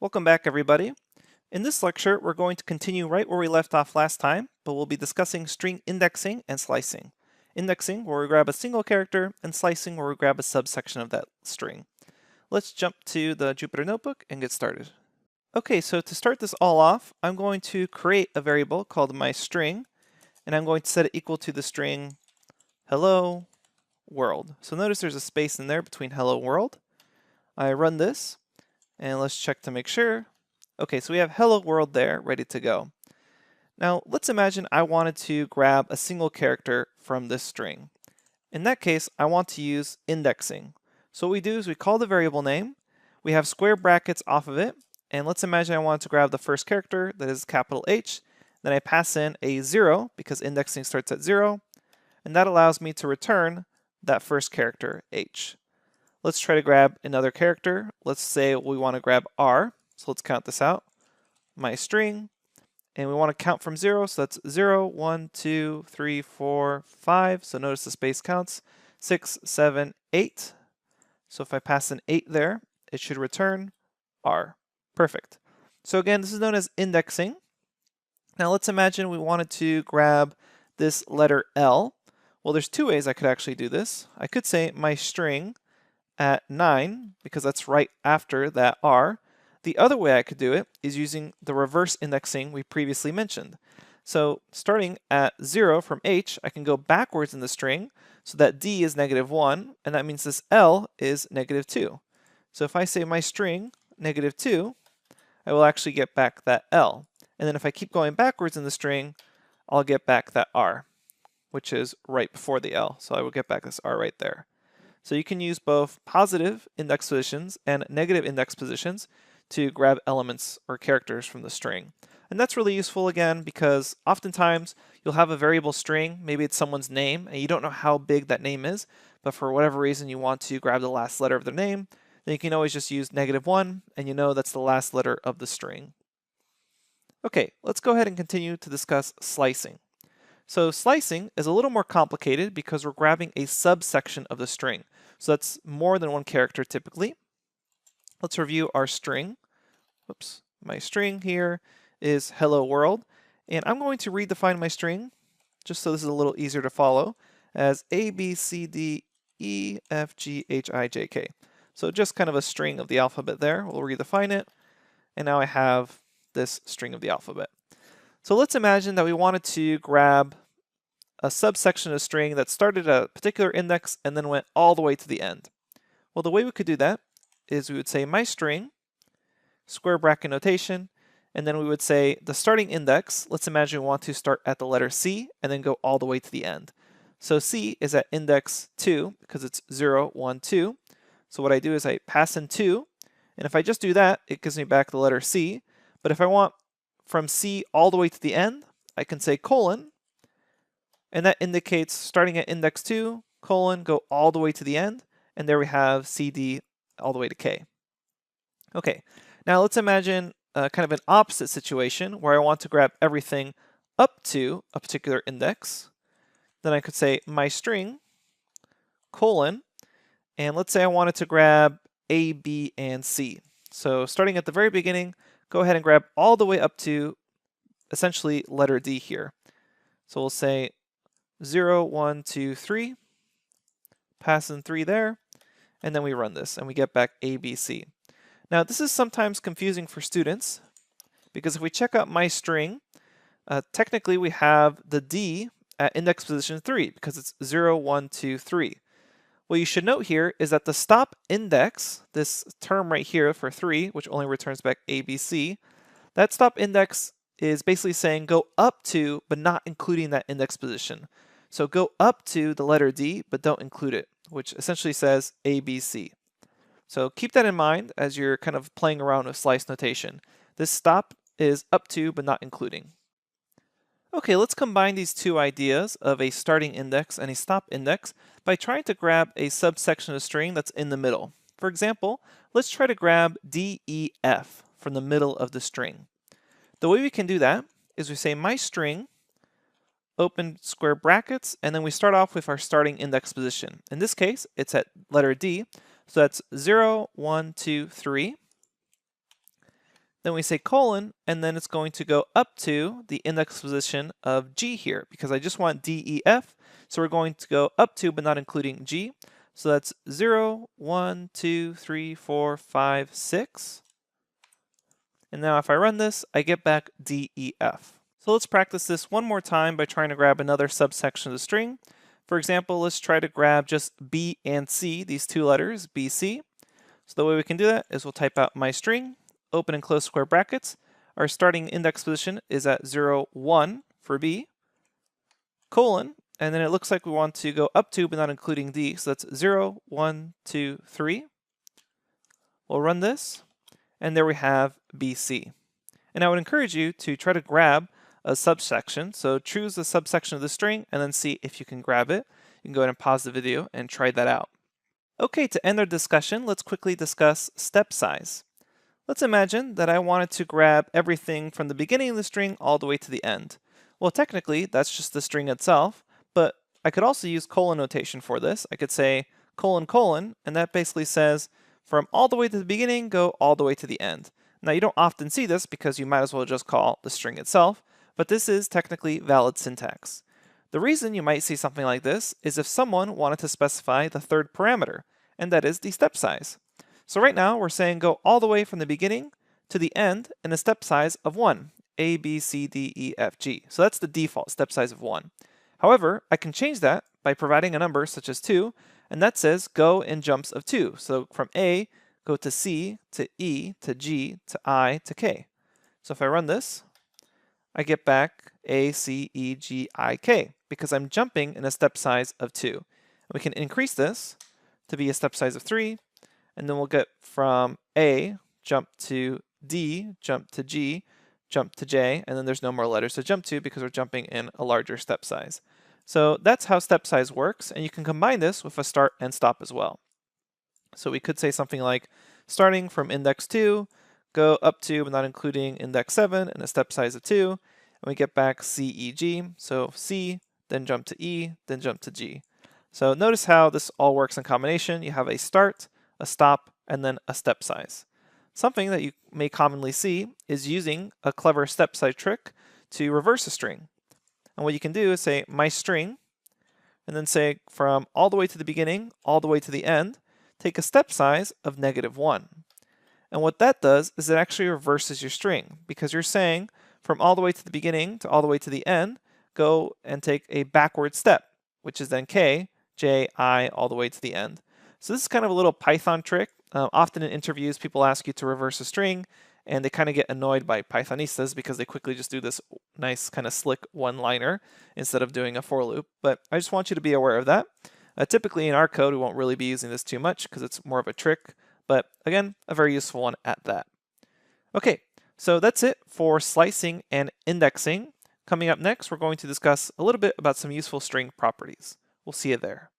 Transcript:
Welcome back, everybody. In this lecture, we're going to continue right where we left off last time, but we'll be discussing string indexing and slicing. Indexing, where we grab a single character, and slicing, where we grab a subsection of that string. Let's jump to the Jupyter Notebook and get started. Okay, so to start this all off, I'm going to create a variable called myString, and I'm going to set it equal to the string hello world. So notice there's a space in there between hello world. I run this, and let's check to make sure. Okay, so we have hello world there, ready to go. Now, let's imagine I wanted to grab a single character from this string. In that case, I want to use indexing. So what we do is we call the variable name, we have square brackets off of it, and let's imagine I wanted to grab the first character, that is capital H, then I pass in a 0, because indexing starts at 0, and that allows me to return that first character, H. Let's try to grab another character. Let's say we want to grab R. So let's count this out. MyString. And we want to count from 0. So that's 0, 1, 2, 3, 4, 5. So notice the space counts. 6, 7, 8. So if I pass an 8 there, it should return R. Perfect. So again, this is known as indexing. Now let's imagine we wanted to grab this letter L. Well, there's two ways I could actually do this. I could say myString at 9, because that's right after that R. The other way I could do it is using the reverse indexing we previously mentioned. So starting at 0 from H, I can go backwards in the string, so that D is -1, and that means this L is -2. So if I say myString -2, I will actually get back that L. And then if I keep going backwards in the string, I'll get back that R, which is right before the L. So I will get back this R right there. So you can use both positive index positions and negative index positions to grab elements or characters from the string. And that's really useful again because oftentimes you'll have a variable string, maybe it's someone's name, and you don't know how big that name is, but for whatever reason you want to grab the last letter of their name, then you can always just use -1 and you know that's the last letter of the string. Okay, let's go ahead and continue to discuss slicing. So slicing is a little more complicated because we're grabbing a subsection of the string. So that's more than one character typically. Let's review our string. Whoops, my string here is hello world. And I'm going to redefine my string, just so this is a little easier to follow, as A, B, C, D, E, F, G, H, I, J, K. So just kind of a string of the alphabet there. We'll redefine it. And now I have this string of the alphabet. So let's imagine that we wanted to grab a subsection of a string that started at a particular index and then went all the way to the end. Well, the way we could do that is we would say myString, square bracket notation, and then we would say the starting index, let's imagine we want to start at the letter C and then go all the way to the end. So C is at index 2 because it's 0, 1, 2. So what I do is I pass in 2, and if I just do that, it gives me back the letter C. But if I want from C all the way to the end, I can say colon, and that indicates starting at index 2, colon, go all the way to the end, and there we have CD all the way to K. Okay, now let's imagine kind of an opposite situation where I want to grab everything up to a particular index. Then I could say myString, colon, and let's say I wanted to grab A, B, and C. So starting at the very beginning, go ahead and grab all the way up to essentially letter D here. So we'll say 0, 1, 2, 3, pass in 3 there, and then we run this and we get back A, B, C. Now this is sometimes confusing for students because if we check out myString, technically we have the D at index position 3 because it's 0, 1, 2, 3. What you should note here is that the stop index, this term right here for 3, which only returns back A, B, C, that stop index is basically saying go up to, but not including that index position. So go up to the letter D, but don't include it, which essentially says A, B, C. So keep that in mind as you're kind of playing around with slice notation. This stop is up to, but not including. Okay, let's combine these two ideas of a starting index and a stop index by trying to grab a subsection of string that's in the middle. For example, let's try to grab D, E, F from the middle of the string. The way we can do that is we say myString, open square brackets, and then we start off with our starting index position. In this case, it's at letter D, so that's 0, 1, 2, 3. then we say colon, and then it's going to go up to the index position of G here, because I just want D, E, F, so we're going to go up to, but not including G. So that's 0, 1, 2, 3, 4, 5, 6. And now if I run this, I get back D, E, F. So let's practice this one more time by trying to grab another subsection of the string. For example, let's try to grab just B and C, these two letters, B, C. So the way we can do that is we'll type out my string, open and close square brackets. Our starting index position is at 0, 1 for B, colon, and then it looks like we want to go up to, but not including D, so that's 0, 1, 2, 3. We'll run this, and there we have BC. And I would encourage you to try to grab a subsection. So choose the subsection of the string and then see if you can grab it. You can go ahead and pause the video and try that out. Okay, to end our discussion, let's quickly discuss step size. Let's imagine that I wanted to grab everything from the beginning of the string all the way to the end. Well, technically, that's just the string itself, but I could also use colon notation for this. I could say colon colon, and that basically says from all the way to the beginning, go all the way to the end. Now, you don't often see this because you might as well just call the string itself, but this is technically valid syntax. The reason you might see something like this is if someone wanted to specify the third parameter, and that is the step size. So right now, we're saying go all the way from the beginning to the end in a step size of 1, A, B, C, D, E, F, G. So that's the default step size of 1. However, I can change that by providing a number such as 2, and that says go in jumps of 2. So from A, go to C, to E, to G, to I, to K. So if I run this, I get back A, C, E, G, I, K, because I'm jumping in a step size of 2. And we can increase this to be a step size of 3, and then we'll get from A, jump to D, jump to G, jump to J, and then there's no more letters to jump to because we're jumping in a larger step size. So that's how step size works, and you can combine this with a start and stop as well. So we could say something like starting from index 2, go up to, but not including index 7, and a step size of 2, and we get back C, E, G. So C, then jump to E, then jump to G. So notice how this all works in combination. You have a start, a stop, and then a step size. Something that you may commonly see is using a clever step size trick to reverse a string. And what you can do is say my string, and then say from all the way to the beginning, all the way to the end, take a step size of -1. And what that does is it actually reverses your string, because you're saying from all the way to the beginning to all the way to the end, go and take a backward step, which is then K, J, I, all the way to the end. So this is kind of a little Python trick. Often in interviews, people ask you to reverse a string, and they kind of get annoyed by Pythonistas because they quickly just do this nice kind of slick one-liner instead of doing a for loop. But I just want you to be aware of that. Typically in our code, we won't really be using this too much because it's more of a trick, but again, a very useful one at that. Okay, so that's it for slicing and indexing. Coming up next, we're going to discuss a little bit about some useful string properties. We'll see you there.